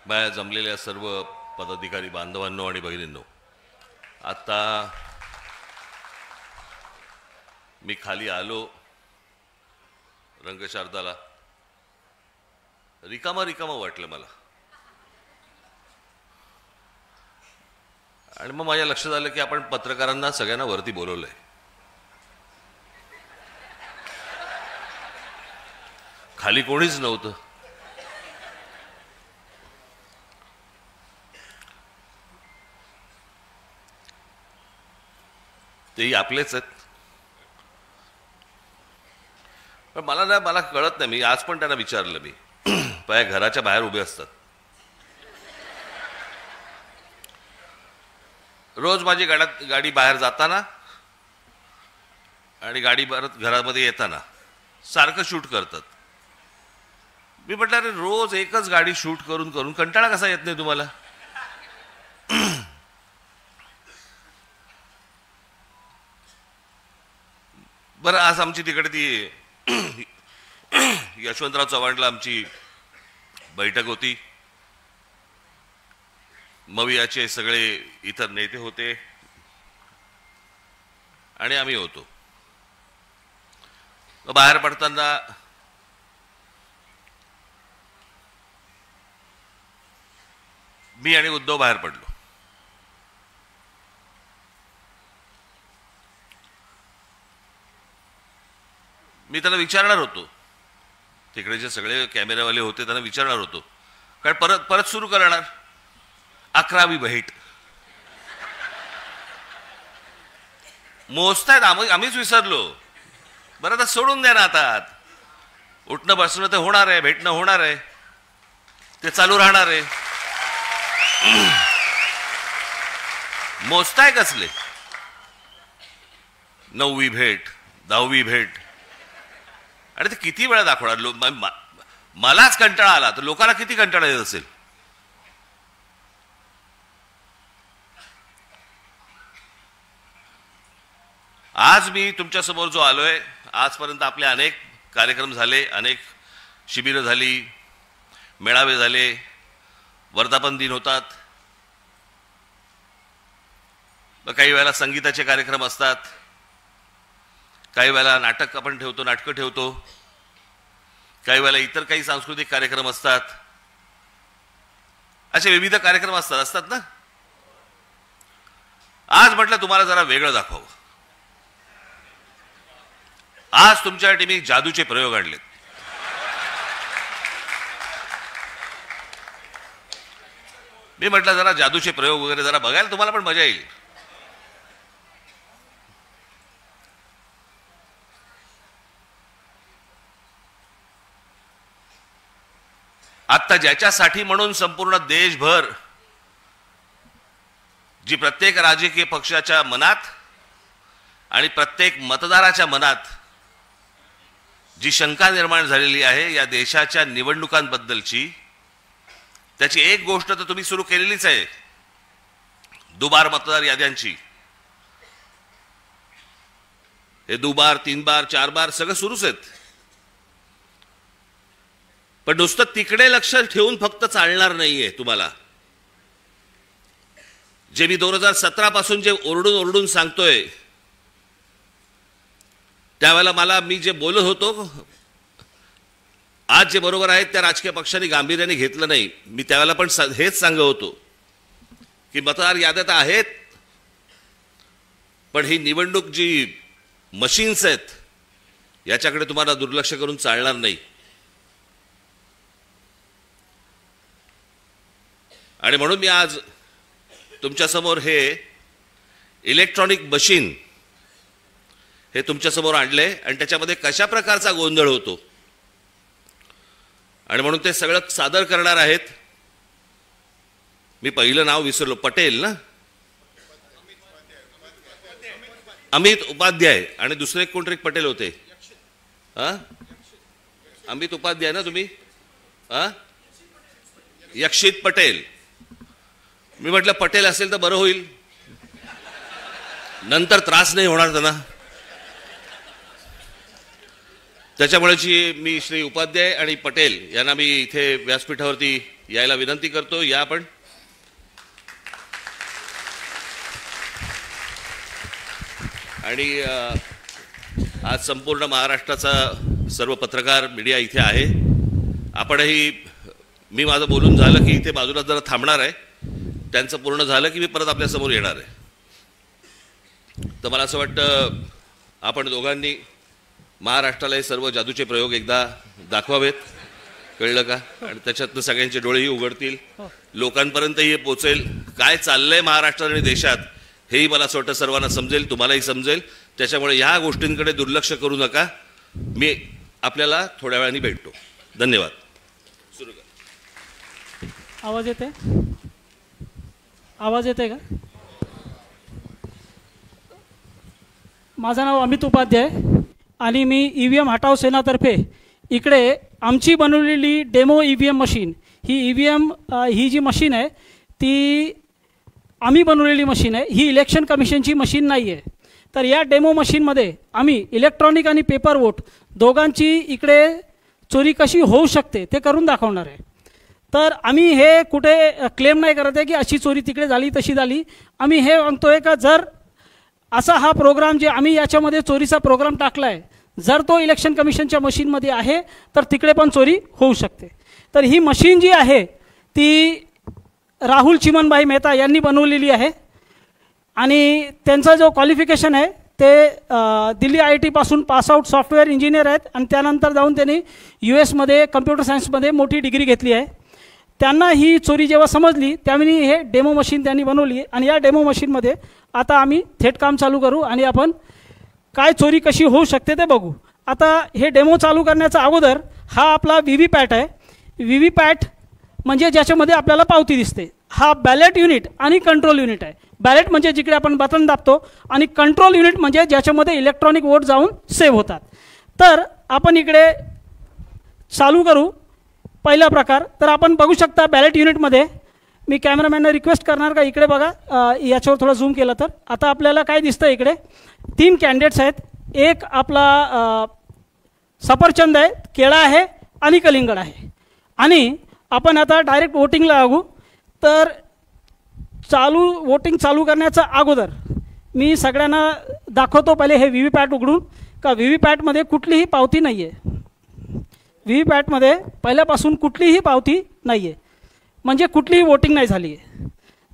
बाहेर जमलेल्या सर्व पदाधिकारी बांधवांनो आणि भगिनींनो, आता मी खाली आलो रंगशारदाला, रिकामा वाटलं मला. आणि मग माझ्या लक्षात आलं की आपण पत्रकारांना सगळ्यांना वरती बोलवलंय. खाली कोणीच नव्हतं. तेही आपलेच आहेत. पण मला कळत नाही. मी आज पण त्यांना विचारलं, मी घराच्या बाहेर उभे असतात. रोज माझी गाडी बाहेर जाताना आणि गाडी परत घरामध्ये येताना सारखं शूट करतात. मी म्हटलं, अरे रोज एकच गाडी शूट करून करून कंटाळा कसा येत नाही तुम्हाला? बरं, आज आमची तिकडे ती यशवंतराव चव्हाणला आमची बैठक होती. मवियाचे सगळे इतर नेते होते आणि आम्ही होतो. बाहेर पडताना मी आणि उद्धव बाहेर पडलो. मी त्यांना विचारणार होतो, तिकडे जे सगळे कॅमेरावाले होते त्यांना विचारणार होतो, कारण परत सुरू करणार 11वी भेट. मोजतायत, आम्हीच विसरलो. बरं, आता सोडून द्या ना. आता उठणं बसणं तर होणार आहे, भेटणं होणार आहे, ते चालू राहणार आहे. मोजताय कसले? 9वी भेट, 10वी भेट. आणि ते किती वेळा दाखवणार? मलाच कंटाळा आला तर लोकांना किती कंटाळा येत असेल? आज मी तुमच्या समोर जो आलोय, आजपर्यंत आपले अनेक कार्यक्रम झाले, अनेक शिबिरं झाली, मेळावे झाले, वर्धापन दिन होतात, काही वेळेला संगीताचे कार्यक्रम असतात, काही वेळेला नाटक आपण ठेवतो, नाटकं ठेवतो, काही वेळेला इतर काही सांस्कृतिक कार्यक्रम असतात. असे विविध कार्यक्रम असतात ना. आज म्हटलं तुम्हाला जरा वेगळं दाखवावं. आज तुमच्यासाठी मी जादूचे प्रयोग आणलेत. मी म्हटलं जरा जादूचे प्रयोग वगैरे जरा बघायला तुम्हाला पण मजा येईल. आता ज्याच्यासाठी म्हणून संपूर्ण देशभर जी प्रत्येक राजकीय पक्षाच्या मनात आणि प्रत्येक मतदाराच्या मनात जी शंका निर्माण झालेली आहे या देशाच्या निवडणुकांबद्दलची, त्याची एक गोष्ट तर तुम्ही सुरू केलेलीच आहे, दुबार मतदार याद्यांची. हे दुबार, 3 बार, 4 बार सगळं सुरूच आहेत. पण नुसतं तिकडे लक्ष ठेवून फक्त चालणार नाहीये तुम्हाला. जे मी 2017 पासून जे ओरडून सांगतोय, त्यावेळेला मी जे बोलत होतो, आज जे बरोबर आहेत त्या राजकीय पक्षांनी गांभीर्याने घेतलं नाही. मी त्यावेळेला पण हेच सांगत होतो की मतदार याद्या आहेत, पण ही निवडणूक जी मशीन्स आहेत याच्याकडे तुम्हाला दुर्लक्ष करून चालणार नाही. आणि म्हणून मी आज तुमच्यासमोर हे इलेक्ट्रॉनिक मशीन हे तुमच्यासमोर आणले आणि त्याच्यामध्ये कशा प्रकारचा गोंधळ होतो आणि म्हणून ते सगळं सादर करणार आहेत. मी पहिलं नाव विसरलो, पटेल ना, अमित उपाध्याय, आणि दुसरे कोणतरी पटेल होते. अमित उपाध्याय ना तुम्ही? यक्षित पटेल. मी म्हटलं पटेल असेल तर बरं होईल, नंतर त्रास नाही होणार त्यांना. त्याच्यामुळे मी श्री उपाध्याय आणि पटेल यांना मी इथे व्यासपीठावरती यायला विनंती करतो. या आपण. आणि आज संपूर्ण महाराष्ट्राचा सर्व पत्रकार मीडिया इथे आहे. आपणही, मी माझं बोलून झालं की इथे बाजूला जरा थांबणार आहे. त्यांचं पूर्ण झालं की मी परत आपल्यासमोर येणार आहे. तर मला असं वाटतं आपण दोघांनी महाराष्ट्राला हे सर्व जादूचे प्रयोग एकदा दाखवावेत. कळलं का? आणि त्याच्यातनं सगळ्यांचे डोळेही उघडतील, लोकांपर्यंतही हे पोचेल. काय चाललंय महाराष्ट्रात आणि देशात हेही मला असं वाटतं सर्वांना समजेल, तुम्हालाही समजेल. त्याच्यामुळे ह्या गोष्टींकडे दुर्लक्ष करू नका. मी आपल्याला थोड्या वेळाने भेटतो. धन्यवाद. सुरू कर. आवाज येते? आवाज येते का? माझं नाव अमित उपाध्याय आणि मी EVM हटाव सेनातर्फे इकडे आमची बनवलेली डेमो EVM मशीन, ही EVM ही जी मशीन आहे ती आम्ही बनवलेली मशीन आहे. ही इलेक्शन कमिशनची मशीन नाही आहे. तर या डेमो मशीनमध्ये आम्ही इलेक्ट्रॉनिक आणि पेपर वोट दोघांची इकडे चोरी कशी होऊ शकते ते करून दाखवणार आहे. तर आम्ही हे कुठे क्लेम नाही करत आहे की अशी चोरी तिकडे झाली तशी झाली. आम्ही हे म्हणतोय का जर असा हा प्रोग्राम जे आम्ही याच्यामध्ये चोरीचा प्रोग्राम टाकला आहे, जर तो इलेक्शन कमिशनच्या मशीनमध्ये आहे तर तिकडे पण चोरी होऊ शकते. तर ही मशीन जी आहे ती राहुल चिमनभाई मेहता यांनी बनवलेली आहे आणि त्यांचा जो क्वालिफिकेशन आहे ते दिल्ली IIT पासून पासआउट सॉफ्टवेअर इंजिनियर आहेत आणि त्यानंतर जाऊन त्यांनी US मध्ये कम्प्युटर सायन्समध्ये मोठी डिग्री घेतली आहे. त्यांना ही चोरी जेव्हा समजली त्यावेळी हे डेमो मशीन त्यांनी बनवली आणि या डेमो मशीनमध्ये आता आम्ही थेट काम चालू करू आणि आपण काय चोरी कशी होऊ शकते ते बघू. आता हे डेमो चालू करण्याचा अगोदर हा आपला VVPAT आहे. VVPAT म्हणजे ज्याच्यामध्ये आपल्याला पावती दिसते. हा बॅलेट युनिट आणि कंट्रोल युनिट आहे. बॅलेट म्हणजे जिकडे आपण बटन दाबतो आणि कंट्रोल युनिट म्हणजे ज्याच्यामध्ये इलेक्ट्रॉनिक वोट जाऊन सेव्ह होतात. तर आपण इकडे चालू करू. पहिला प्रकार तर आपण बघू शकता बॅलेट युनिटमध्ये. मी कॅमेरामॅनला रिक्वेस्ट करणार का इकडे बघा, याच्यावर थोडं झूम केलं तर आता आपल्याला काय दिसतं इकडे 3 कॅन्डिडेट्स आहेत. एक आपला सफरचंद आहे, केळा आहे आणि कलिंगड आहे. आणि आपण आता डायरेक्ट वोटिंगला लागू. तर वोटिंग चालू करण्याचा अगोदर मी सगळ्यांना दाखवतो पहिले हे VVPAT उघडून का VVPATमध्ये कुठलीही पावती नाही आहे. VVPATमध्ये पहिल्यापासून कुठलीही पावती नाही आहे, म्हणजे कुठलीही वोटिंग नाही झाली आहे.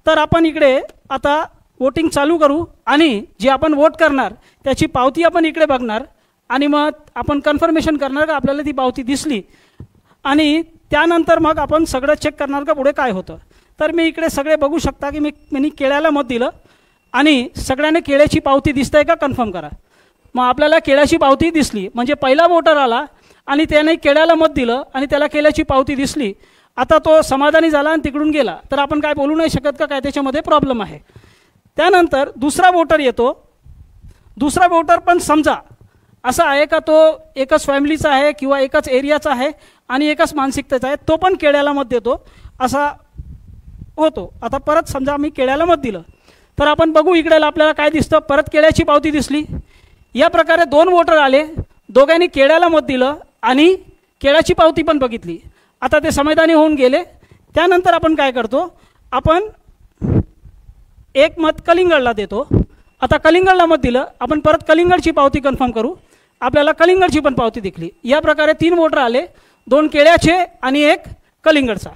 तर आपण इकडे आता वोटिंग चालू करू आणि जे आपण वोट करणार त्याची पावती आपण इकडे बघणार आणि मग आपण कन्फर्मेशन करणार का आपल्याला ती पावती दिसली आणि त्यानंतर मग आपण सगळं चेक करणार का पुढे काय होतं. तर मी इकडे सगळे बघू शकता की मी केळ्याला मत दिलं आणि सगळ्यांनी केळ्याची पावती दिसतंय का कन्फर्म करा. मग आपल्याला केळ्याची पावती दिसली म्हणजे पहिला वोटर आला आणि त्याने केळ्याला मत दिलं आणि त्याला केळ्याची पावती दिसली. आता तो समाधानी झाला आणि तिकडून गेला तर आपण काय बोलू नाही शकत का काय त्याच्यामध्ये प्रॉब्लेम आहे. त्यानंतर दुसरा वोटर येतो. दुसरा वोटर पण समजा असा आहे का तो एकच फॅमिलीचा आहे किंवा एकच एरियाचा आहे आणि एकच मानसिकतेचा आहे, तो पण केळ्याला मत देतो असा होतो. आता परत समजा मी केळ्याला मत दिलं तर आपण बघू इकडे आपल्याला काय दिसतं, परत केळ्याची पावती दिसली. या प्रकारे 2 वोटर आले, दोघांनी केळ्याला मत दिलं आणि केळ्याची पावती पण बघितली. आता ते समाधानी होऊन गेले. त्यानंतर आपण काय करतो, आपण एक मत कलिंगडला देतो. आता कलिंगडला मत दिलं, आपण परत कलिंगडची पावती कन्फर्म करू. आपल्याला कलिंगडची पण पावती दिसली. या प्रकारे 3 वोटर आले, 2 केळ्याचे आणि 1 कलिंगडचा.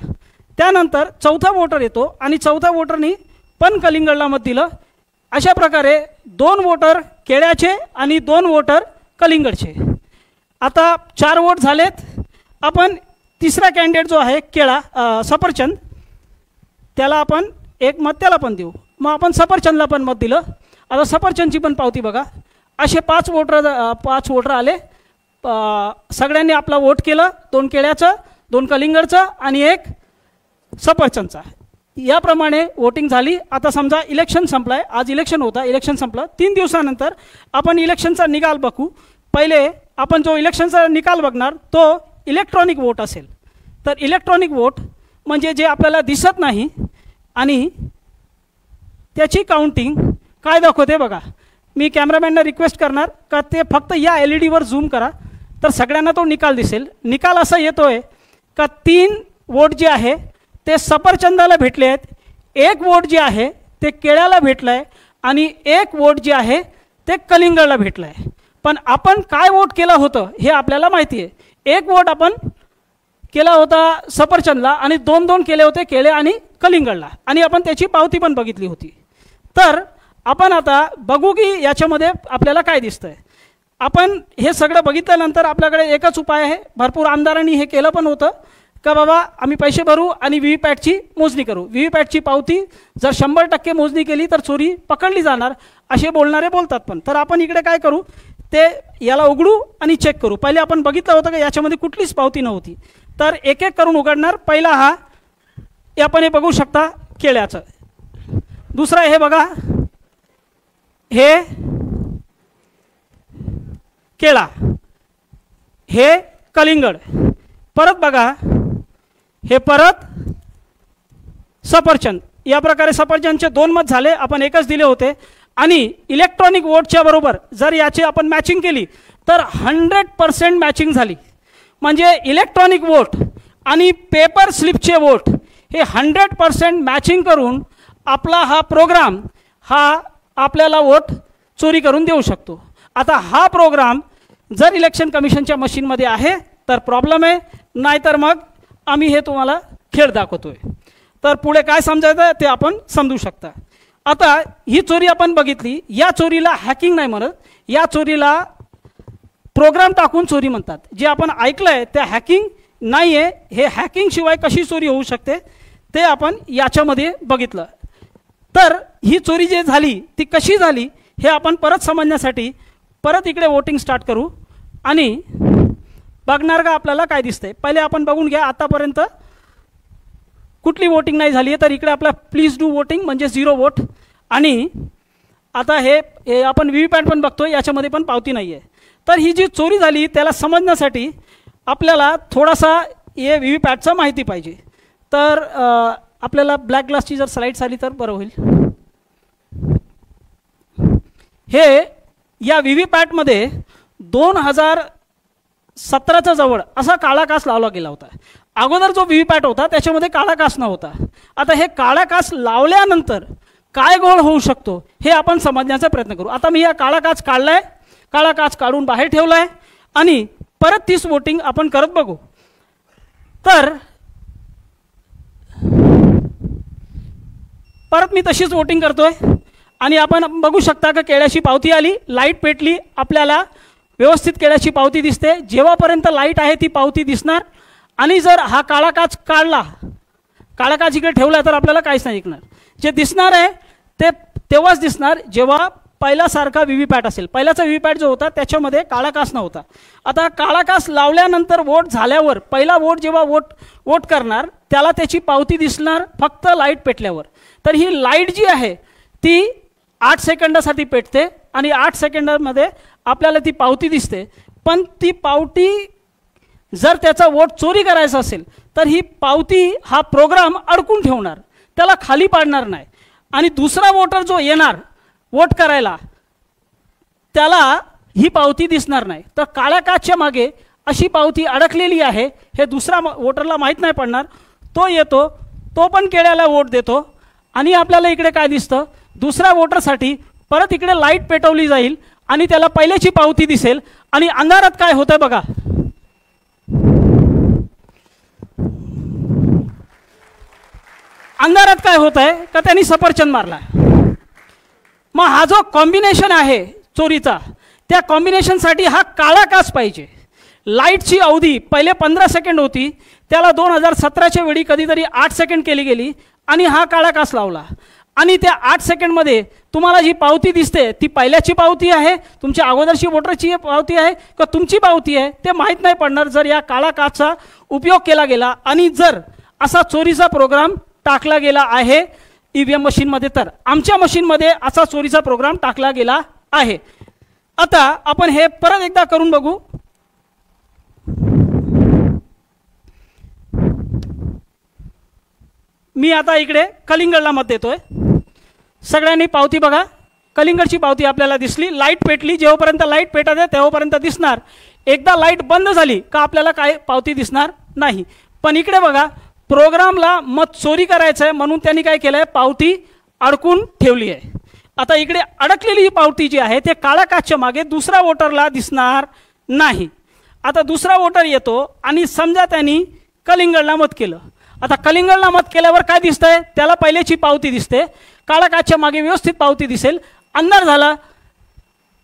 त्यानंतर चौथा वोटर येतो आणि चौथा वोटरनी पण कलिंगडला मत दिलं. अशा प्रकारे 2 वोटर केळ्याचे आणि 2 वोटर कलिंगडचे. आता 4 वोट झालेत. आपण तिसरा कॅन्डिडेट जो आहे केळा सफरचंद, त्याला आपण 1 मत त्याला पण देऊ. मग आपण सफरचंदला पण मत दिलं. आता सफरचंदची पण पावती बघा. असे 5 वोटर आले. सगळ्यांनी आपला वोट केलं, 2 केळ्याचं, 2 कलिंगडचं आणि 1 सफरचंदचा. याप्रमाणे वोटिंग झाली. आता समजा इलेक्शन संपलाय, आज इलेक्शन होता, इलेक्शन संपलं. 3 दिवसानंतर आपण इलेक्शनचा निकाल बघू. पहिले आपण जो इलेक्शनचा निकाल बघणार तो इलेक्ट्रॉनिक वोट असेल. तर इलेक्ट्रॉनिक वोट म्हणजे जे आपल्याला दिसत नाही आणि त्याची काउंटिंग काय दाखवते बघा. मी कॅमेरामॅनला रिक्वेस्ट करणार का ते फक्त या LED वर झूम करा तर सगळ्यांना तो निकाल दिसेल. निकाल असा येतोय का 3 वोट जे आहे ते सफरचंदाला भेटले आहेत, 1 वोट जे आहे ते केळ्याला भेटलं आहे आणि 1 वोट जे आहे ते कलिंगडला भेटलं आहे. पण आपण काय वोट केलं होतं हे आपल्याला माहिती आहे. 1 वोट आपण केला होता सफरचंदला आणि 2-2 केले होते केळे आणि कलिंगडला, आणि आपण त्याची पावती पण बघितली होती. तर आपण आता बघू की याच्यामध्ये आपल्याला काय दिसतंय. आपण हे सगळं बघितल्यानंतर आपल्याकडे एकच उपाय आहे. भरपूर आमदारांनी हे केलं पण होतं का बाबा आम्ही पैसे भरू आणि व्हीव्हीपॅटची मोजणी करू, व्हीव्हीपॅटची पावती जर 100% मोजणी केली तर चोरी पकडली जाणार असे बोलणारे बोलतात. पण तर आपण इकडे काय करू, ते याला उघडू आणि चेक करू. पहिले आपण बघितलं होतं की याच्यामध्ये कुठलीच पावती नव्हती. तर एक एक करून उघडणार. पहिला हा आपण हे बघू शकता केळ्याचं, दुसरा हे बघा हे केळा, हे कलिंगड, परत बघा हे परत सफरचंद. या प्रकारे सफरचंदचे 2 मत झाले, आपण एकच दिले होते. आणि इलेक्ट्रॉनिक वोटच्या बरोबर जर याची आपण मॅचिंग केली तर 100% मॅचिंग झाली. म्हणजे इलेक्ट्रॉनिक वोट आणि पेपर स्लिपचे वोट हे 100% मॅचिंग करून आपला हा प्रोग्राम हा आपल्याला वोट चोरी करून देऊ शकतो. आता हा प्रोग्राम जर इलेक्शन कमिशनच्या मशीनमध्ये आहे तर प्रॉब्लेम आहे, नाहीतर मग आम्ही हे तुम्हाला खेळ दाखवतोय. तर पुढे काय समजायचं ते आपण समजू शकता. आता ही चोरी आपण बघितली, या चोरीला हॅकिंग नाही म्हणत, या चोरीला प्रोग्राम टाकून चोरी म्हणतात. जे आपण ऐकलं आहे ते हॅकिंग नाही आहे. हे हॅकिंग शिवाय कशी चोरी होऊ शकते ते आपण याच्यामध्ये बघितलं. तर ही चोरी जे झाली ती कशी झाली हे आपण परत समजण्यासाठी परत इकडे वोटिंग स्टार्ट करू आणि बघणार का आपल्याला काय दिसतंय. पहिले आपण बघून घ्या आतापर्यंत कुठली वोटिंग नाही झाली आहे. तर इकडे आपला प्लीज डू वोटिंग म्हणजे 0 वोट. आणि आता हे आपण व्हीव्हीपॅट पण बघतोय, याच्यामध्ये पण पावती नाही आहे. तर ही जी चोरी झाली त्याला समजण्यासाठी आपल्याला थोडासा हे व्हीव्हीपॅटचं माहिती पाहिजे. तर आपल्याला ब्लॅक ग्लासची जर स्लाईड्स आली तर बरं होईल. हे या व्हीव्हीपॅटमध्ये 2017च्या जवळ असा काळा काच लावला गेला होता. अगोदर जो व्हीव्हीपॅट होता त्याच्यामध्ये काळा काच नव्हता. आता हे काळा काच लावल्यानंतर काय गोळ होऊ शकतो हे आपण समजण्याचा प्रयत्न करू. आता मी हा काळा काच काढलाय, काळा काच काढून बाहेर ठेवलाय आणि परत 30 वोटिंग आपण करत बघू. तर परत मी तशीच वोटिंग करतोय आणि आपण बघू शकता की केळ्याची पावती आली, लाईट पेटली, आपल्याला व्यवस्थित केळ्याची पावती दिसते. जेव्हापर्यंत लाईट आहे ती पावती दिसणार. आणि जर हा काळा काच काढला, काळा काच इकडे ठेवला तर आपल्याला काहीच नाही दिसणार. जे दिसणार आहे ते तेव्हाच दिसणार जेव्हा पहिल्यासारखा व्हीव्हीपॅट असेल. पहिल्याचा व्हीव्हीपॅट जो होता त्याच्यामध्ये काळा काच नव्हता. आता काळा काच लावल्यानंतर वोट झाल्यावर पहिला वोट जेव्हा वोट करणार त्याला त्याची पावती दिसणार फक्त लाईट पेटल्यावर. तर ही लाईट जी आहे ती 8 सेकंदासाठी पेटते आणि 8 सेकंदामध्ये आपल्याला ती पावती दिसते. पण ती पावती जर त्याचा वोट चोरी करायचा असेल तर ही पावती हा प्रोग्राम अडकून ठेवणार, त्याला खाली पाडणार नाही. आणि दुसरा वोटर जो येणार वोट करायला त्याला ही पावती दिसणार नाही. तर काळ्या काचच्या मागे अशी पावती अडकलेली आहे हे दुसरा वोटरला माहीत नाही पडणार. तो येतो, तो पण केळ्याला वोट देतो आणि आपल्याला इकडे काय दिसतं, दुसऱ्या वोटरसाठी परत इकडे लाईट पेटवली जाईल आणि त्याला पहिल्याची पावती दिसेल. आणि अंधारात काय होतंय बघा, अंधारात काय होत आहे का त्यांनी सफरचंद मारला. मग हा जो कॉम्बिनेशन आहे चोरीचा त्या कॉम्बिनेशनसाठी हा काळा काच पाहिजे. लाईटची अवधी पहिले 15 सेकंड होती, त्याला 2017च्या वेळी कधीतरी 8 सेकंड केली गेली आणि हा काळा काच लावला. आणि त्या 8 सेकंडमध्ये तुम्हाला जी पावती दिसते ती पहिल्याची पावती आहे, तुमच्या अगोदरची वोटरची पावती आहे का तुमची पावती आहे ते माहीत नाही पडणार जर या काळा काचचा उपयोग केला गेला आणि जर असा चोरीचा प्रोग्राम टाकला गेला आहे ईव्हीएम मशीनमध्ये. तर आमच्या मशीनमध्ये असा चोरीचा प्रोग्राम टाकला गेला आहे. आता आपण हे परत एकदा करून बघू. मी आता इकडे कलिंगडला मत देतोय. सगळ्यांनी पावती बघा, कलिंगडची पावती आपल्याला दिसली, लाईट पेटली. जेव्हापर्यंत लाईट पेटत आहे तेव्हापर्यंत दिसणार. एकदा लाईट बंद झाली का आपल्याला काय पावती दिसणार नाही. पण इकडे बघा प्रोग्रामला मत चोरी करायचं आहे म्हणून त्यांनी काय केलं आहे, पावती अडकून ठेवली आहे. आता इकडे अडकलेली ही पावती जी आहे ते काळ्या काचच्या मागे दुसरा वोटरला दिसणार नाही. आता दुसरा वोटर येतो आणि समजा त्यांनी कलिंगडला मत केलं. आता कलिंगडला मत केल्यावर काय दिसतंय, त्याला पहिल्याची पावती दिसते, काळ्या काचच्या मागे व्यवस्थित पावती दिसेल. अंधार झाला,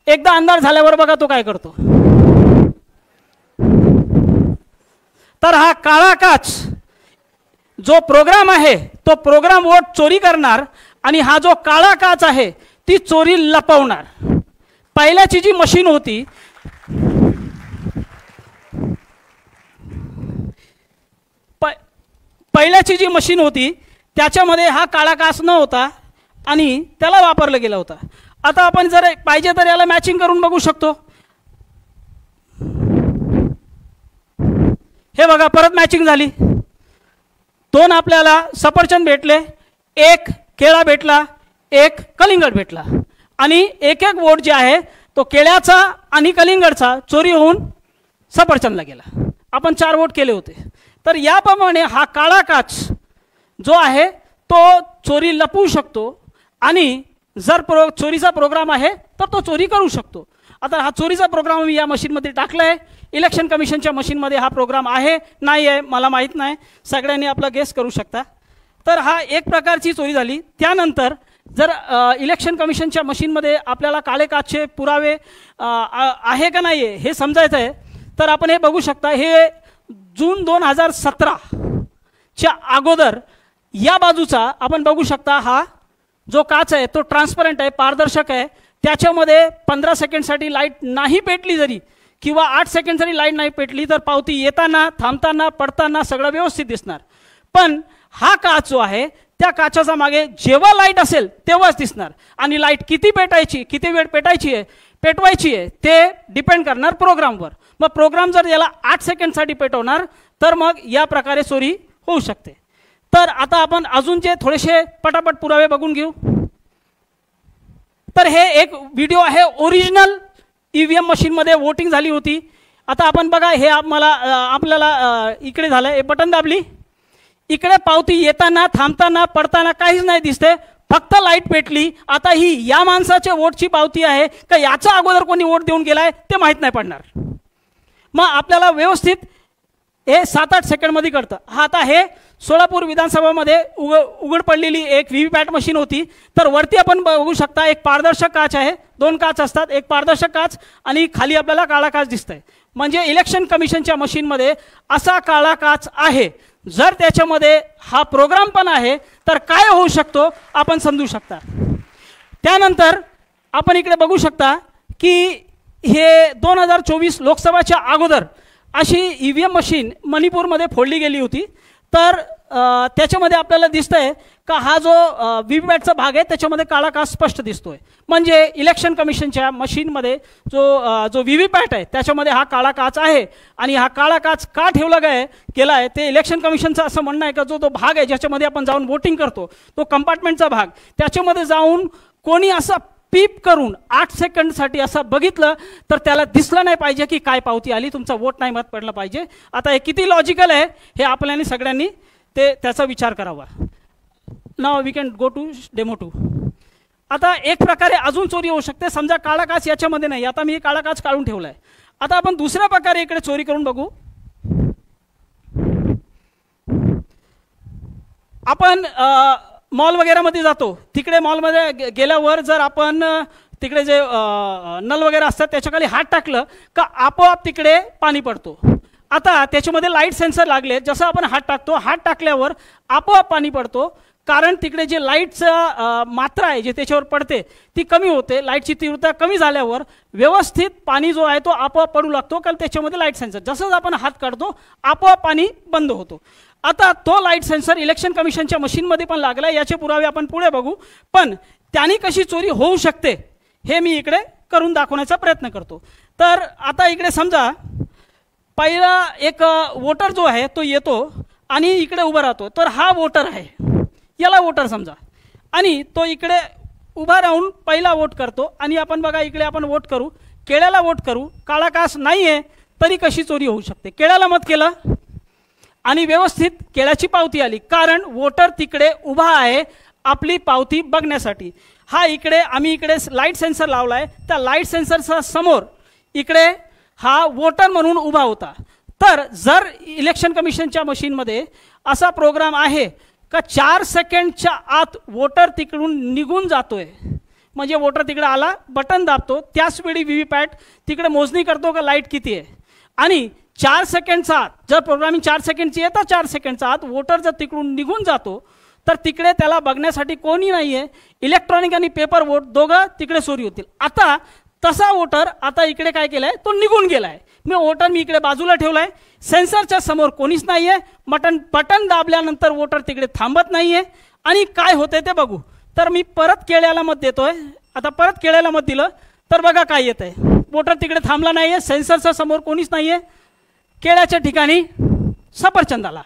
एकदा अंधार झाल्यावर बघा तो काय करतो. तर हा काळा काच जो प्रोग्राम आहे तो प्रोग्राम वोट चोरी करणार आणि हा जो काळा काच आहे ती चोरी लपवणार. पहिल्याची जी मशीन होती पहिल्याची जी मशीन होती त्याच्यामध्ये हा काळा काच न होता आणि त्याला वापरला गेला होता. आता आपण जर पाहिजे तर याला मॅचिंग करून बघू शकतो. हे बघा परत मॅचिंग झाली. 2 आपल्याला सफरचंद भेटले, 1 केळा भेटला, 1 कलिंगड भेटला आणि एक एक वोट जे आहे तो केळ्याचा आणि कलिंगडचा चोरी होऊन सफरचंदला गेला. आपण 4 वोट केले होते. तर याप्रमाणे हा काळा काच जो आहे तो चोरी लपवू शकतो आणि जर चोरीचा प्रोग्राम आहे तर तो चोरी करू शकतो. आता हा चोरीचा प्रोग्राम मी या मशीनमध्ये टाकला आहे. इलेक्शन कमिशनच्या मशीनमध्ये हा प्रोग्राम आहे नाही आहे मला माहीत नाही, सगळ्यांनी आपला गेस करू शकता. तर हा एक प्रकारची चोरी झाली. त्यानंतर जर इलेक्शन कमिशनच्या मशीनमध्ये आपल्याला काळे काचचे पुरावे आहे का नाही आहे हे समजायचं आहे तर आपण हे बघू शकता. हे जून 2017च्या अगोदर या बाजूचा आपण बघू शकता. हा जो काच आहे तो ट्रान्सपरंट आहे, पारदर्शक आहे. त्याच्यामध्ये 15 सेकंडसाठी लाईट नाही पेटली जरी किंवा 8 सेकंडसाठी लाईट नाही पेटली तर पावती येताना थांबताना पडताना सगळं व्यवस्थित दिसणार. पण हा काच जो आहे त्या काचाचा मागे जेव्हा लाईट असेल तेव्हाच दिसणार आणि लाईट किती पेटायची, किती वेळ पेटवायची आहे ते डिपेंड करणार प्रोग्रामवर. मग प्रोग्राम जर याला 8 सेकंडसाठी पेटवणार तर मग या प्रकारे चोरी होऊ शकते. तर आता आपण अजून जे थोडेसे पटापट पुरावे बघून घेऊ. तर हे एक व्हिडिओ आहे, ओरिजिनल ईव्हीएम मशीनमध्ये वोटिंग झाली होती. आता आपण बघा हे आपल्याला इकडे झालं, हे बटन दाबली, इकडे पावती येताना थांबताना पडताना काहीच नाही दिसते, फक्त लाईट पेटली. आता ही या माणसाच्या वोटची पावती आहे का याच्या अगोदर कोणी वोट देऊन गेलाय ते माहीत नाही पडणार. मग आपल्याला व्यवस्थित हे 7-8 सेकंडमध्ये कळतं. हा आता हे सोलापूर विधानसभामध्ये उघड पडलेली एक व्हीव्हीपॅट मशीन होती. तर वरती आपण बघू शकता एक पारदर्शक काच आहे, 2 काच असतात, एक पारदर्शक काच आणि खाली आपल्याला काळा काच दिसतंय. म्हणजे इलेक्शन कमिशनच्या मशीनमध्ये असा काळा काच आहे. जर त्याच्यामध्ये हा प्रोग्राम पण आहे तर काय होऊ शकतो आपण समजू शकता. त्यानंतर आपण इकडे बघू शकता की हे 2024 लोकसभाच्या अगोदर अशी ईव्हीएम मशीन मणिपूरमध्ये फोडली गेली होती. तर त्याच्यामध्ये आपल्याला दिसतंय का हा जो व्हीव्हीपॅटचा भाग आहे त्याच्यामध्ये काळा काच स्पष्ट दिसतोय. म्हणजे इलेक्शन कमिशनच्या मशीनमध्ये जो व्हीव्हीपॅट आहे त्याच्यामध्ये हा काळा काच आहे. आणि हा काळा काच का ठेवला गेला आहे ते इलेक्शन कमिशनचं असं म्हणणं आहे का जो भाग आहे ज्याच्यामध्ये आपण जाऊन वोटिंग करतो तो कंपार्टमेंटचा भाग, त्याच्यामध्ये जाऊन कोणी असा पीप करून 8 सेकंडसाठी असं बघितलं तर त्याला दिसलं नाही पाहिजे की काय पावती आली, तुमचा वोट नाही मत पडला पाहिजे. आता हे किती लॉजिकल आहे हे आपल्याला सगळ्यांनी त्याचा विचार करावा. Now we can go to demo 2. आता एक प्रकारे अजून चोरी होऊ शकते. समजा काळा काच याच्यामध्ये नाही, आता मी काळा काच काढून ठेवलाय. आता आपण दुसऱ्या प्रकारे इकडे चोरी करून बघू. आपण मॉल वगैरेमध्ये जातो, तिकडे मॉलमध्ये गेल्यावर जर आपण तिकडे जे नल वगैरे असतात त्याच्याखाली हात टाकलं का आपोआप तिकडे पाणी पडतो. आता त्याच्यामध्ये लाईट सेन्सर लागले, जसं आपण हात टाकतो, हात टाकल्यावर आपोआप पाणी पडतो. कारण तिकडे जे लाईटचं मात्रा आहे जे त्याच्यावर पडते ती कमी होते. लाईटची तीव्रता कमी झाल्यावर व्यवस्थित पाणी जो आहे तो आपोआप पडू लागतो, कारण त्याच्यामध्ये लाईट सेन्सर, जसंच आपण हात काढतो आपोआप पाणी बंद होतो. आता तो लाईट सेन्सर इलेक्शन कमिशनच्या मशीनमध्ये पण लागला. याचे पुरावे आपण पुढे बघू. पण त्याने कशी चोरी होऊ शकते हे मी इकडे करून दाखवण्याचा प्रयत्न करतो. तर आता इकडे समजा पहिला एक वोटर जो आहे तो येतो आणि इकडे उभा राहतो. तर हा वोटर आहे, याला वोटर समजा, आणि तो इकडे उभा राहून पहिला वोट करतो. आणि आपण बघा इकडे आपण वोट करू, केळ्याला वोट करू, काळा काच नाही आहे तरी कशी चोरी होऊ शकते. केळ्याला मत केलं आणि व्यवस्थित केळ्याची पावती आली, कारण वोटर तिकडे उभा आहे आपली पावती बघण्यासाठी. हा इकडे आम्ही इकडे लाईट सेन्सर लावला आहे, त्या लाईट सेन्सरचा समोर इकडे हा वोटर म्हणून उभा होता. तर जर इलेक्शन कमिशनच्या मशीनमध्ये असा प्रोग्राम आहे का 4 सेकंडच्या आत वोटर तिकडून निघून जातोय, म्हणजे वोटर तिकडे आला, बटन दाबतो, त्याच वेळी व्हीव्हीपॅट तिकडे मोजणी करतो का लाईट किती आहे, आणि 4 सेकंडचा आत जर प्रोग्रामिंग 4 सेकंडची आहे तर 4 सेकंडचा आत वोटर जर तिकडून निघून जातो तर तिकडे त्याला बघण्यासाठी कोणी नाही आहे. इलेक्ट्रॉनिक आणि पेपर वोट दोघं तिकडे चोरी होतील. आता तसा वोटर आता इकडे काय केलं आहे, तो निघून गेला आहे. मी इकडे बाजूला ठेवला आहे, सेन्सरच्या समोर कोणीच नाही आहे, बटन दाबल्यानंतर वोटर तिकडे थांबत नाही आहे. आणि काय होते ते बघू. तर मी परत केळ्याला मत देतोय. आता परत केळ्याला मत दिलं तर बघा काय येत आहे, वोटर तिकडे थांबला नाही आहे, सेन्सरच्या समोर कोणीच नाही आहे, केळ्याच्या ठिकाणी सफरचंद आला.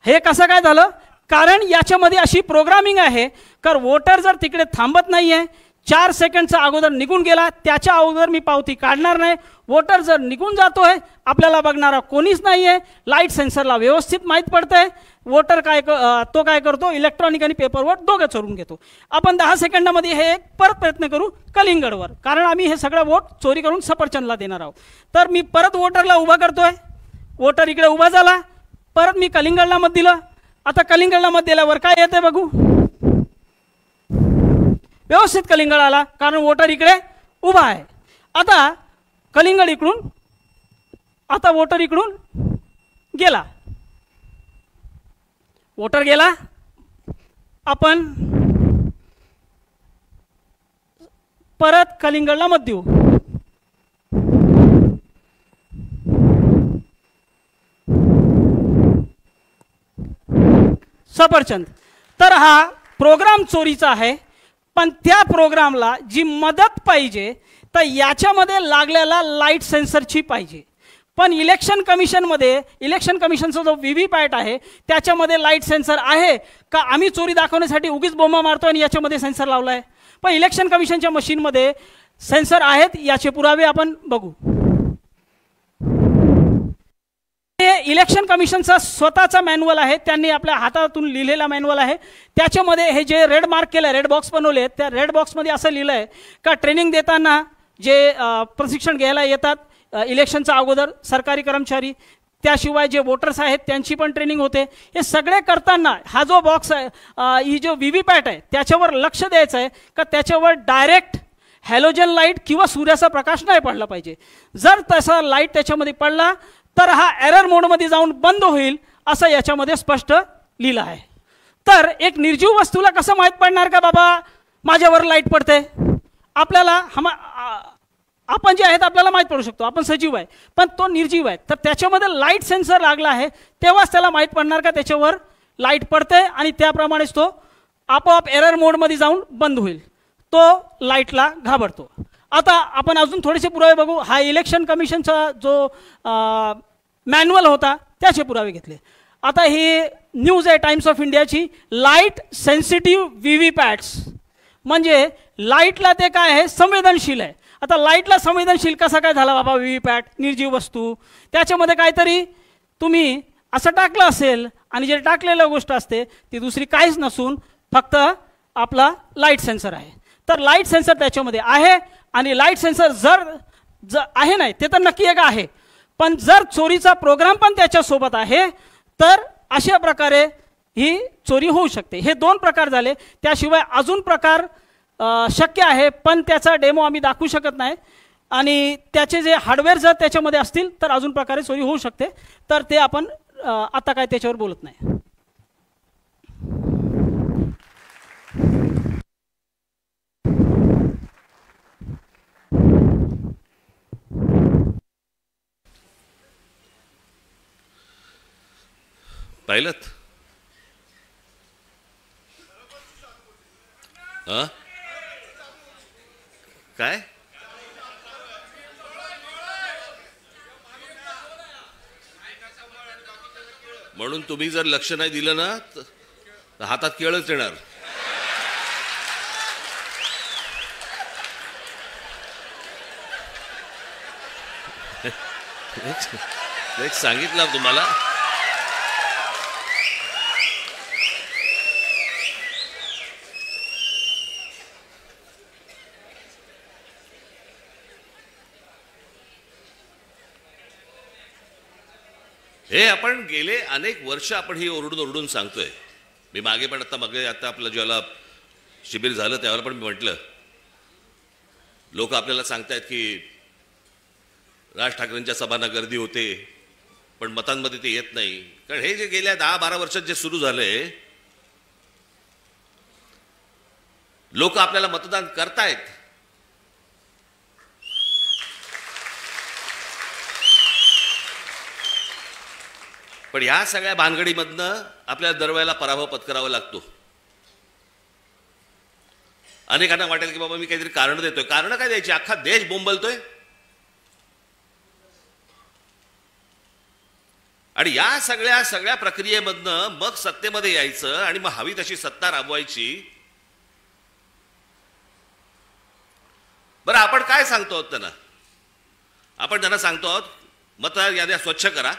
हे कसं काय झालं, कारण याच्यामध्ये अशी प्रोग्रामिंग आहे तर वोटर जर तिकडे थांबत नाही आहे, 4 सेकंडचा अगोदर निघून गेला, त्याच्या अगोदर मी पावती काढणार नाही. वोटर जर निघून जातोय, आपल्याला बघणारा कोणीच नाही आहे, लाईट सेन्सरला व्यवस्थित माहीत पडतंय, वोटर तो काय करतो, इलेक्ट्रॉनिक आणि पेपर वोट दोघं चोरून घेतो. आपण 10 सेकंदामध्ये हे एक परत प्रयत्न करू कलिंगडवर, कारण आम्ही हे सगळं वोट चोरी करून सफरचंदला देणार आहोत. तर मी परत वोटरला उभा करतोय, वोटर इकडे उभा झाला, परत मी कलिंगडला मत दिलं. आता कलिंगडला मत दिल्यावर काय येते बघू, व्यवस्थित कलिंगड आला, कारण वोटर इकडे उभा आहे. आता कलिंगड इकडून, आता वोटर इकडून गेला, वोटर गेला. आपण परत कलिंगडला मत देऊ. सफरचंद. तर हा प्रोग्राम चोरीचा आहे, पण त्या प्रोग्रामला जी मदत पाहिजे तर याच्यामध्ये लागलेला लाईट सेन्सरची पाहिजे. पण इलेक्शन कमिशनचा जो व्हीव्हीपॅट आहे त्याच्यामध्ये लाईट सेन्सर आहे का, आम्ही चोरी दाखवण्यासाठी उगीच बोंबा मारतो आणि याच्यामध्ये सेन्सर लावला आहे. पण इलेक्शन कमिशनच्या मशीनमध्ये सेन्सर आहेत, याचे पुरावे आपण बघू. हे इलेक्शन कमिशनचा स्वतःचा मॅन्युअल आहे, त्यांनी आपल्या हातातून लिहिलेला मॅन्युअल आहे. त्याच्यामध्ये हे जे रेड मार्क केलं, रेड बॉक्स बनवले, त्या रेड बॉक्समध्ये असं लिहिलं आहे का ट्रेनिंग देताना जे प्रशिक्षण घ्यायला येतात इलेक्शनच्या अगोदर सरकारी कर्मचारी, त्याशिवाय जे वोटर्स आहेत त्यांची पण ट्रेनिंग होते. हे सगळे करताना हा जो बॉक्स आहे, ही जो व्हीव्हीपॅट आहे त्याच्यावर लक्ष द्यायचं आहे का त्याच्यावर डायरेक्ट हॅलोजन लाईट किंवा सूर्याचा प्रकाश नाही पडला पाहिजे. जर तसा लाईट त्याच्यामध्ये पडला तर हा एरर मोडमध्ये जाऊन बंद होईल, असं याच्यामध्ये स्पष्ट लिहिलं आहे. तर एक निर्जीव वस्तूला कसं माहीत पडणार का बाबा माझ्यावर लाईट पडते, आपल्याला आपण जे आहेत आपल्याला माहीत पडू शकतो, आपण सजीव आहे, पण तो निर्जीव आहे. तर त्याच्यामध्ये लाईट सेन्सर लागला आहे, तेव्हाच त्याला माहीत पडणार का त्याच्यावर लाईट पडते, आणि त्याप्रमाणेच तो आपोआप एरर मोडमध्ये जाऊन बंद होईल, तो लाईटला घाबरतो. आता आपण अजून थोडेसे पुरावे बघू. हा इलेक्शन कमिशनचा जो मॅन्युअल होता त्याचे पुरावे घेतले. आता ही न्यूज आहे टाइम्स ऑफ इंडियाची, लाईट सेन्सिटिव्ह व्हीव्हीपॅट्स, म्हणजे लाईटला ते काय आहे, संवेदनशील आहे. आता लाईटला संवेदनशील कसा काय झाला बाबा व्हीव्हीपॅट, निर्जीव वस्तू, त्याच्यामध्ये काहीतरी तुम्ही असं टाकलं असेल, आणि जे टाकलेलं गोष्ट असते ती दुसरी काहीच नसून फक्त आपला लाईट सेन्सर आहे. तर लाईट सेन्सर त्याच्यामध्ये आहे, आणि लाईट सेन्सर जर आहे नाही ते तर नक्की एक आहे, पण जर चोरीचा प्रोग्राम पण त्याच्यासोबत आहे तर अशा प्रकारे ही चोरी होऊ शकते. हे 2 प्रकार झाले. त्याशिवाय अजून प्रकार शक्य आहे, पण त्याचा डेमो आम्ही दाखवू शकत नाही, आणि त्याचे जे हार्डवेअर जर त्याच्यामध्ये असतील तर अजून प्रकारे चोरी होऊ शकते. तर ते आपण आता काय त्याच्यावर बोलत नाही. पाहिलंत काय, म्हणून तुम्ही जर लक्ष नाही दिलं ना तर हातात केळच येणार. एक सांगितलं तुम्हाला, हे आपण गेले अनेक वर्ष आपण ही ओरडून ओरडून सांगतोय. मी मागे पण आता आपलं ज्याला शिबिर झालं त्यावेळेला पण मी म्हटलं, लोक आपल्याला सांगतायत की राज ठाकरेंच्या सभांना गर्दी होते पण मतांमध्ये ते येत नाही. कारण हे जे गेल्या 10-12 वर्षात जे सुरू झालंय, लोक आपल्याला मतदान करतायत, पण ह्या सगळ्या भानगडीमधनं आपल्याला दरवेळेला पराभव पत्करावा लागतो. अनेकांना वाटेल की बाबा मी काहीतरी कारण देतोय. कारण काय द्यायची, अख्खा देश बोंबलतोय. आणि या सगळ्या प्रक्रियेमधनं मग सत्तेमध्ये यायचं आणि मग हवी तशी सत्ता राबवायची. बरं, आपण काय सांगतो आहोत त्यांना? आपण त्यांना सांगतो आहोत मतदार याद्या स्वच्छ करा.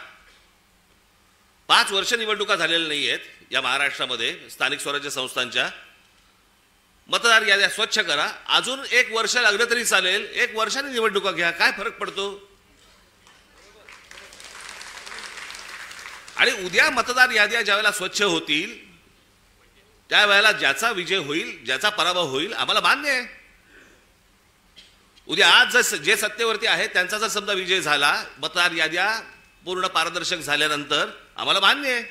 5 वर्ष निवडणुका झालेल्या नाही आहेत या महाराष्ट्रामध्ये स्थानिक स्वराज्य संस्थांच्या. मतदार याद्या स्वच्छ करा. अजून 1 वर्ष लागलं तरी चालेल, 1 वर्षाने निवडणुका घ्या, काय फरक पडतो? आणि उद्या मतदार याद्या ज्यावेळेला स्वच्छ होतील त्यावेळेला ज्याचा विजय होईल, ज्याचा पराभव होईल, आम्हाला मान्य आहे. उद्या आज जे सत्तेवरती आहेत त्यांचा जर समजा विजय झाला, मतदार याद्या पूर्ण पारदर्शक झाल्यानंतर, आम्हाला मान्य आहे.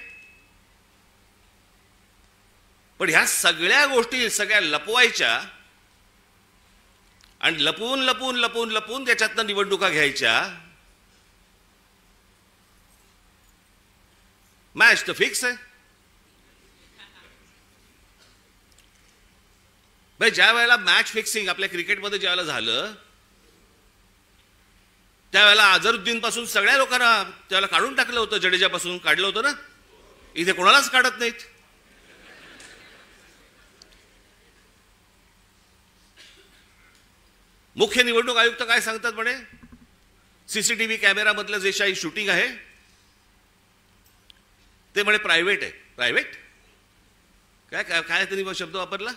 पण ह्या सगळ्या गोष्टी सगळ्या लपवायच्या आणि लपून लपून लपून लपून त्याच्यातनं निवडणुका घ्यायच्या. मॅच तर फिक्स आहे भाई. ज्या वेळेला मॅच फिक्सिंग आपल्या क्रिकेटमध्ये ज्या वेळेला झालं त्यावेळेला अझरुद्दीन पासून सगळ्या लोकांना त्यावेळेला काढून टाकलं होतं. जडेजापासून काढलं होतं ना. इथे कोणालाच काढत नाहीत. मुख्य निवडणूक आयुक्त काय सांगतात म्हणे, सीसीटीव्ही कॅमेरा मधलं जे काही शूटिंग आहे ते म्हणे प्रायव्हेट आहे. प्रायव्हेट काय काय काय त्यांनी शब्द वापरला?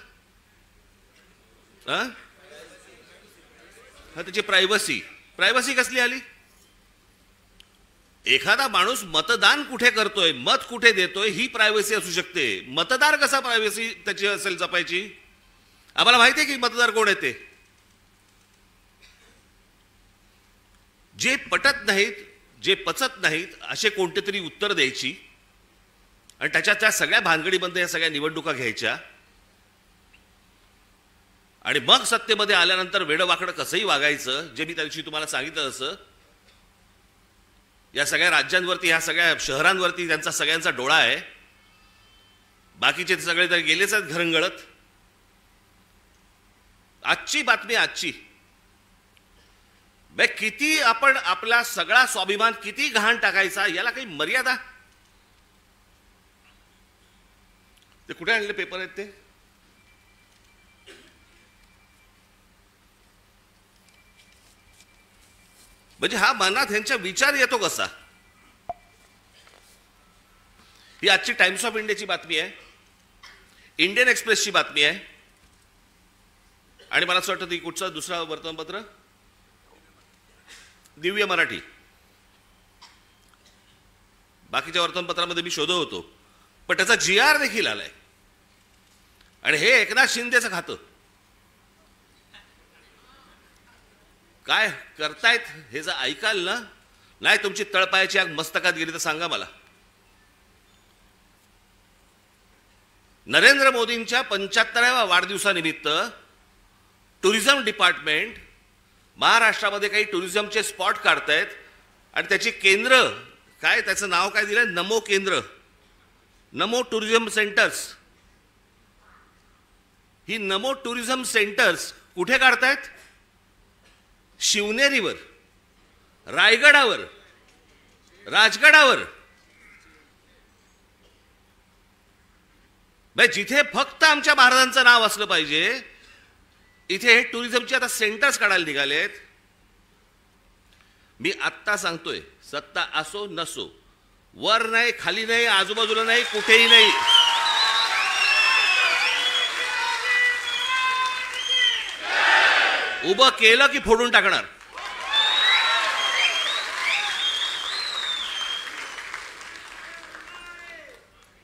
हा, त्याची प्रायव्हसी. प्रायव्हसी कसली आली? एखादा माणूस मतदान कुठे करतोय, मत कुठे देतोय, ही प्रायव्हसी असू शकते. मतदार कसा प्रायव्हसी त्याची असेल जपायची? आम्हाला माहिती आहे की मतदार कोण आहे ते. जे पटत नाहीत, जे पचत नाहीत असे कोणते तरी उत्तर द्यायची आणि त्या सगळ्या भानगडीमध्ये या सगळ्या निवडणुका घ्यायच्या आणि मग सत्तेमध्ये आल्यानंतर वेडवाकडं कसंही वागायचं. जे मी त्या दिवशी तुम्हाला सांगितलं तसं या सगळ्या राज्यांवरती, ह्या सगळ्या शहरांवरती त्यांचा सगळ्यांचा डोळा आहे. बाकीचे सगळे तर गेलेच आहेत घरंगळत. आजची बातमी, आजची किती आपण आपला सगळा स्वाभिमान किती घाण टाकायचा, याला काही मर्यादा? ते कुठे आणले पेपर आहेत ते? म्हणजे हा मनात ह्यांचा विचार येतो कसा? ही आजची टाइम्स ऑफ इंडियाची बातमी आहे, इंडियन एक्सप्रेसची बातमी आहे आणि मला असं वाटतं ती कुठचं दुसरा वर्तमानपत्र, दिव्य मराठी. बाकीच्या वर्तमानपत्रामध्ये मी शोधत होतो पण त्याचा GR देखील आलाय. आणि हे एकनाथ शिंदेचं खातं. काय करतायत हे जर ऐकाल ना, नाही तुमची तळपायाची आग मस्तकात गेली तर सांगा मला. नरेंद्र मोदींच्या 75व्या वाढदिवसानिमित्त टुरिझम डिपार्टमेंट महाराष्ट्रामध्ये काही टुरिझमचे स्पॉट काढतायत आणि त्याची केंद्र काय, त्याचं नाव काय दिलंय, नमो केंद्र, नमो टुरिझम सेंटर्स. ही नमो टुरिझम सेंटर्स कुठे काढतायत? शिवनेरीवर, रायगडावर, राजगडावर. जिथे फक्त आमच्या महाराजांचं नाव असलं पाहिजे इथे हे टुरिझमचे आता सेंटर्स काढायला निघालेत. मी आत्ता सांगतोय, सत्ता असो नसो, वर नाही, खाली नाही, आजूबाजूला नाही, कुठेही नाही, उभं केलं की फोडून टाकणार.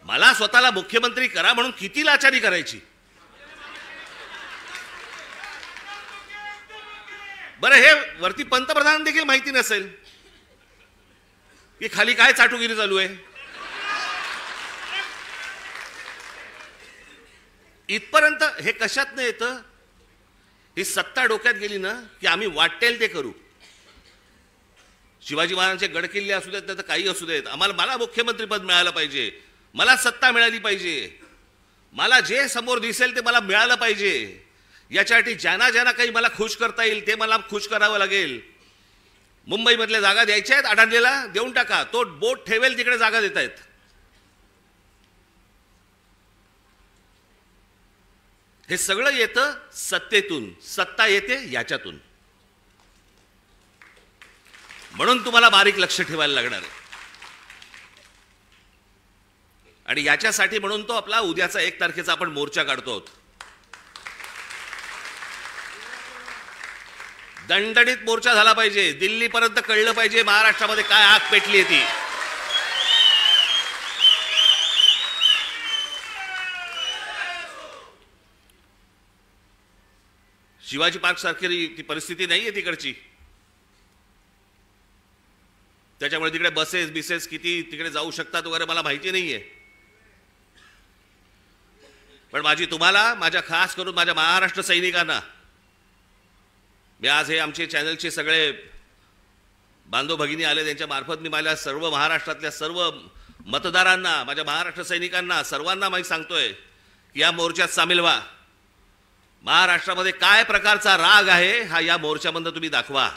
मला स्वतःला मुख्यमंत्री करा म्हणून किती लाचारी करायची. बरं, हे वरती पंतप्रधान देखील माहिती नसेल की खाली काय चाटुगिरी चालू आहे. इथपर्यंत हे कशात नाही येतं. ही सत्ता डोक्यात गेली ना की आम्ही वाटेल ते करू. शिवाजी महाराजांचे गडकिल्ले असू देत तर काही असू देत, मला मुख्यमंत्रीपद मिळालं पाहिजे, मला सत्ता मिळाली पाहिजे, मला जे समोर दिसेल ते मला मिळालं पाहिजे. याच्यासाठी ज्यांना ज्यांना काही मला खुश करता येईल ते मला खुश करावं लागेल. मुंबईमधल्या जागा द्यायच्या आहेत, अडाणलेला देऊन टाका, तो बोट ठेवेल तिकडे जागा देत आहेत. हे सगळं येतं सत्तेतून, सत्ता येते याच्यातून. म्हणून तुम्हाला बारीक लक्ष ठेवायला लागणार आहे. आणि याच्यासाठी म्हणून तो आपला उद्याचा 1 तारखेचा आपण मोर्चा काढतो आहोत. दणदणीत मोर्चा झाला पाहिजे, दिल्लीपर्यंत कळलं पाहिजे महाराष्ट्रामध्ये काय आग पेटली ती. शिवाजी पार्क सारखी ती परिस्थिती नाहीये तिकडची. त्याच्यामुळे तिकडे बसेस किती तिकडे जाऊ शकतात वगैरे मला माहिती नाहीये. पण तुम्हाला, माझ्या खास करून माझ्या महाराष्ट्र सैनिकांना, मी आज हे आमचे चॅनलचे सगळे बांधव भगिनी आले त्यांच्या मार्फत मी माझ्या सर्व महाराष्ट्रातल्या सर्व मतदारांना, माझ्या महाराष्ट्र सैनिकांना सर्वांना मी सांगतोय की या मोर्चात सामील व्हा. महाराष्ट्रामध्ये काय प्रकारचा राग आहे हा या मोर्चामध्ये तुम्ही दाखवा.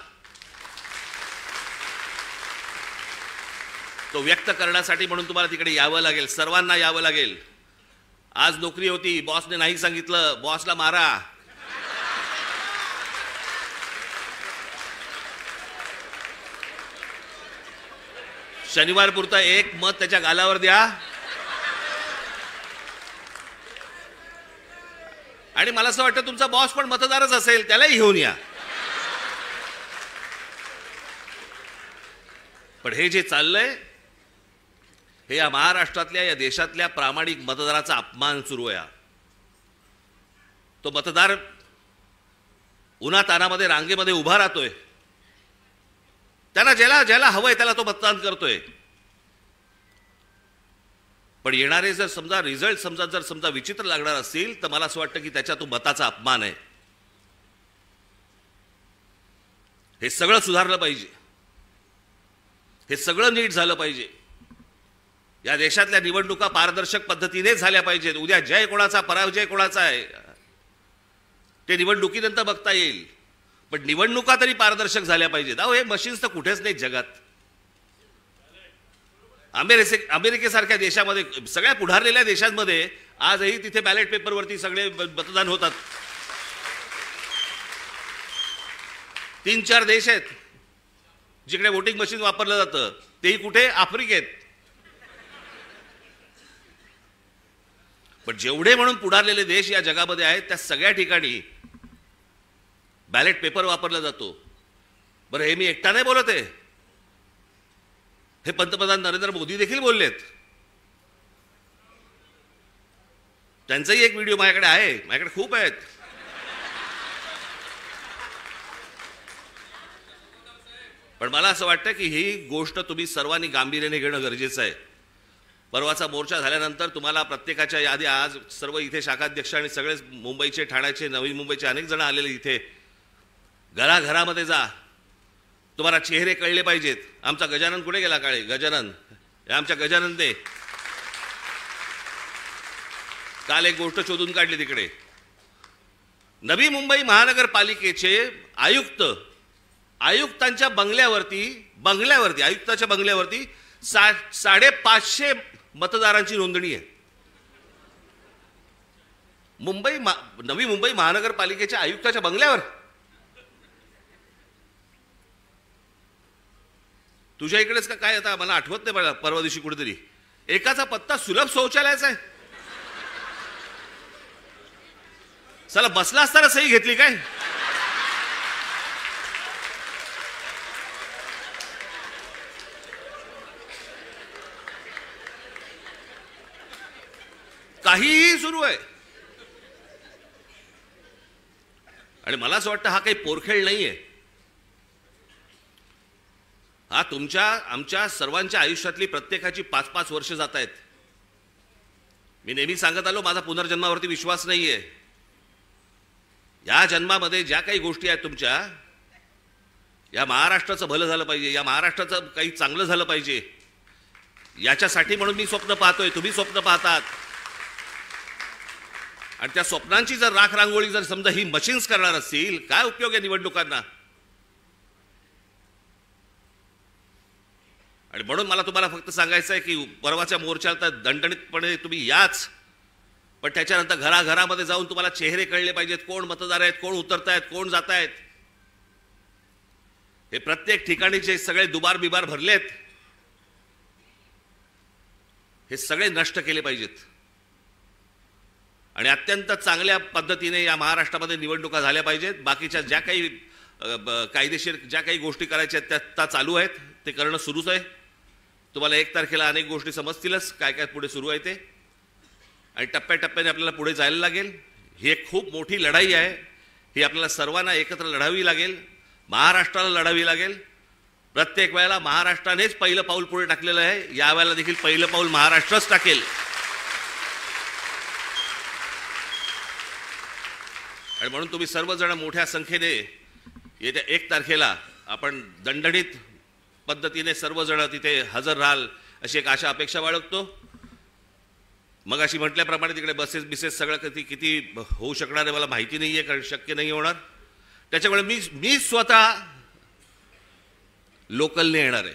तो व्यक्त करण्यासाठी म्हणून तुम्हाला तिकडे यावं लागेल, सर्वांना यावं लागेल. आज नोकरी होती, बॉसने नाही सांगितलं, बॉसला मारा. शनिवार पुरता 1 मत त्याच्या गालावर द्या. आणि मला असं वाटतं तुमचा बॉस पण मतदारच असेल, त्यालाही घेऊन या. पण हे जे चाललंय हे या महाराष्ट्रातल्या, या देशातल्या प्रामाणिक मतदाराचा अपमान सुरू आहे. तो मतदार उन्हातानामध्ये रांगेमध्ये उभा राहतोय, त्याला ज्याला हवंय त्याला तो मतदान करतोय. पण येणारे जर समजा रिझल्ट समजा विचित्र लागणार असतील तर मला असं वाटतं की त्याच्या तो मताचा अपमान आहे. हे सगळं सुधारलं पाहिजे, हे सगळं नीट झालं पाहिजे. या देशातल्या निवडणुका पारदर्शक पद्धतीने झाल्या पाहिजेत. उद्या जय कोणाचा पराजय कोणाचा आहे ते निवडणुकीनंतर बघता येईल, पण निवडणुका तरी पारदर्शक झाल्या पाहिजेत. अहो, हे मशीन्स तर कुठेच नाही जगात. अमेरिकेसारख्या देशामध्ये, सगळ्या पुढारलेल्या देशांमध्ये आजही तिथे बॅलेट पेपरवरती सगळे मतदान होतात. 3-4 देश आहेत जिकडे वोटिंग मशीन वापरलं जातं, तेही कुठे? आफ्रिकेत. पण जेवढे म्हणून पुढारलेले देश या जगामध्ये आहेत त्या सगळ्या ठिकाणी बॅलेट पेपर वापरला जातो. बरं, हे मी एकटा नाही बोलत आहे, हे पंतप्रधान नरेंद्र मोदी देखील बोललेत. त्यांचाही एक व्हिडिओ माझ्याकडे आहे, माझ्याकडे खूप आहेत. पण मला असं वाटतं की ही गोष्ट तुम्ही सर्वांनी गांभीर्याने घेणं गरजेचं आहे. परवाचा मोर्चा झाल्यानंतर तुम्हाला प्रत्येकाच्या यादी, आज सर्व इथे शाखाध्यक्ष आणि सगळेच मुंबईचे, ठाण्याचे, नवी मुंबईचे अनेक जण आलेले इथे, घराघरामध्ये जा, तुम्हाला चेहरे कळले पाहिजेत. आमचा गजानन कुठे गेला? काळे गजानन, आमच्या गजाननने काल एक गोष्ट शोधून काढली. तिकडे नवी मुंबई महानगरपालिकेचे आयुक्तांच्या बंगल्यावरती आयुक्ताच्या बंगल्यावरती 550 मतदारांची नोंदणी आहे. नवी मुंबई महानगरपालिकेच्या आयुक्ताच्या बंगल्यावर तुझ्या इकडेच का काय? आता मला आठवत नाही, मला परवा दिवशी कुठेतरी एकाचा पत्ता सुलभ शौचालयाचा आहे. चला बसला असताना सही घेतली काय? काहीही सुरू आहे. आणि मला असं वाटतं हा काही पोरखेळ नाहीये. हा तुमच्या आमच्या सर्वांच्या आयुष्यातली प्रत्येकाची 5-5 वर्ष जात आहेत. मी नेहमी सांगत आलो, माझा पुनर्जन्मावरती विश्वास नाहीये. या जन्मामध्ये ज्या काही गोष्टी आहेत तुमच्या, या महाराष्ट्राचं भलं झालं पाहिजे, या महाराष्ट्राचं काही चांगलं झालं पाहिजे, याच्यासाठी म्हणून मी स्वप्न पाहतोय, तुम्ही स्वप्न पाहतात. आणि त्या स्वप्नांची जर राख रांगोळी जर समजा ही मशीन्स करणार असतील, काय उपयोग आहे निवडणुकांना? आणि म्हणून मला तुम्हाला फक्त सांगायचं आहे की परवाच्या मोर्चाला दणदणीतपणे तुम्ही याच, पण त्याच्यानंतर घराघरामध्ये जाऊन तुम्हाला चेहरे कळले पाहिजेत, कोण मतदार आहेत, कोण उतरतायत, कोण जात आहेत. हे प्रत्येक ठिकाणी जे सगळे दुबार बिबार भरलेत, हे सगळे नष्ट केले पाहिजेत. आणि अत्यंत चांगल्या पद्धतीने या महाराष्ट्रामध्ये निवडणुका झाल्या पाहिजेत. बाकीच्या ज्या काही कायदेशीर ज्या काही गोष्टी करायच्या आहेत त्या चालू आहेत, ते करणं सुरूच आहे. तुम्हाला 1 तारखेला अनेक गोष्टी समजतीलच काय काय पुढे सुरू आहे ते. आणि टप्प्याटप्प्याने आपल्याला पुढे जायला लागेल. ही एक खूप मोठी लढाई आहे. ही आपल्याला सर्वांना एकत्र लढावी लागेल, महाराष्ट्राला लढावी लागेल. प्रत्येक वेळेला महाराष्ट्रानेच पहिलं पाऊल पुढे टाकलेलं आहे. यावेळेला देखील पहिलं पाऊल महाराष्ट्रच टाकेल. आणि म्हणून तुम्ही सर्वजण मोठ्या संख्येने येत्या 1 तारखेला आपण दणदणीत पद्धतीने सर्वजण तिथे हजर राहाल अशी एक आशा अपेक्षा बाळगतो. मग अशी म्हटल्याप्रमाणे तिकडे बसेस बिसेस सगळं किती होऊ शकणार आहे मला माहिती नाहीये, कारण शक्य नाही होणार. त्याच्यामुळे मी स्वतः लोकलने येणार आहे.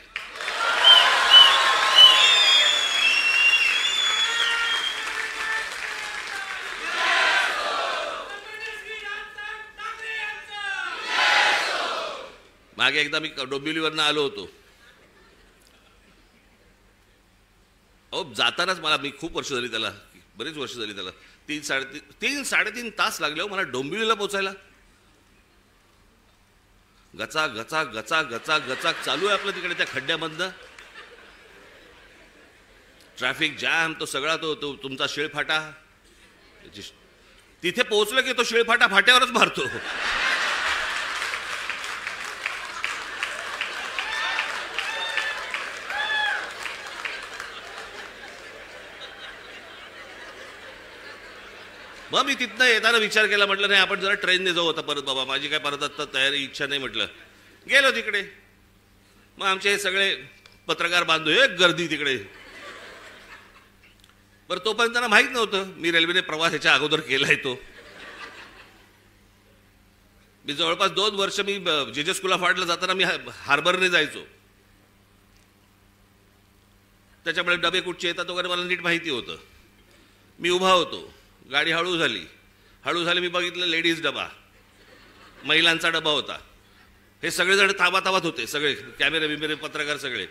मागे एकदा मी डोंबिवलीवरनं आलो होतो. जातानाच मला, मी खूप वर्ष झाली त्याला, बरीच वर्ष झाली त्याला, 3-3.5 तास लागले हो मला डोंबिवलीला पोहोचायला. गचा गचा गचा गचा गचा चालू आहे आपलं तिकडे त्या खड्ड्यामधनं. ट्रॅफिक जॅम, तो सगळा तो तुमचा शिळफाटा. तिथे पोहोचलं की तो शिळफाटा फाट्यावरच मारतो. मग मी तिथनं येताना विचार केला, म्हटलं नाही आपण जरा ट्रेनने जाऊ आता परत. बाबा माझी काय परत आता तयारी इच्छा नाही. म्हटलं गेलो तिकडे. मग आमचे हे सगळे पत्रकार बांधव, एक गर्दी तिकडे. बरं तोपर्यंत त्यांना माहीत नव्हतं मी रेल्वेने प्रवास ह्याच्या अगोदर केलाय तो. मी जवळपास 2 वर्ष मी जे स्कूल ऑफ आर्टला जाताना मी हार्बरने जायचो. त्याच्यामुळे डबे कुठचे येतात वगैरे मला नीट माहिती होतं. मी उभा होतो, गाडी हळू झाली, मी बघितलं लेडीज डबा, महिलांचा डबा होता. हे सगळेजण ताबाताबात होते, सगळे कॅमेरे बिमेरे पत्रकार सगळे.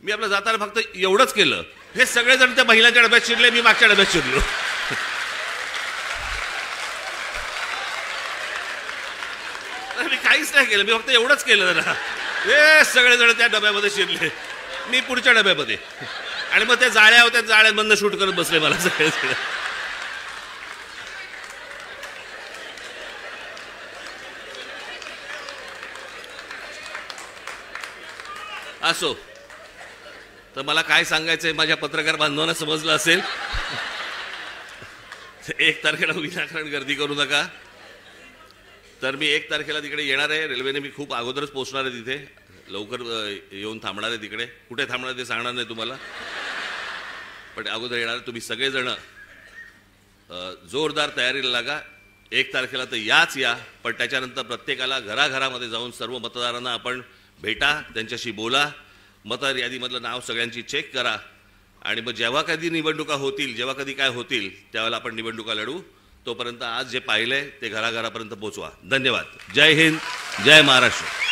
मी आपलं जाताना फक्त एवढंच केलं, हे सगळेजण त्या महिलांच्या डब्यात शिरले, मी मागच्या डब्यात शिरलो. मी काहीच नाही केलं, मी फक्त एवढंच केलं जरा. हे सगळेजण त्या डब्यामध्ये शिरले, मी पुढच्या डब्यामध्ये. आणि मग त्या जाळ्या होत्या, जाळ्यांमधनं शूट करत बसले मला सगळे. असो, तर मला काय सांगायचंय माझ्या पत्रकार बांधवांना समजलं असेल. 1 तारखेला विनाकारण गर्दी करू नका. तर मी 1 तारखेला तिकडे येणार आहे. रेल्वेने मी खूप अगोदरच पोहोचणार आहे तिथे, लवकर येऊन थांबणार आहे तिकडे. कुठे थांबणार ते सांगणार नाही तुम्हाला, पण अगोदर येणार. तुम्ही सगळेजण जोरदार तयारीला लागा. 1 तारखेला तर या, पण त्याच्यानंतर प्रत्येकाला घराघरामध्ये जाऊन सर्व मतदारांना आपण भेटा, त्यांच्याशी बोला, मतदार यादीमधलं नाव सगळ्यांची चेक करा. आणि मग जेव्हा कधी निवडणुका होतील, जेव्हा कधी काय होतील, त्यावेळेला आपण निवडणुका लढू. तोपर्यंत आज जे पाहिलंय ते घराघरापर्यंत पोहोचवा. धन्यवाद. जय हिंद, जय महाराष्ट्र.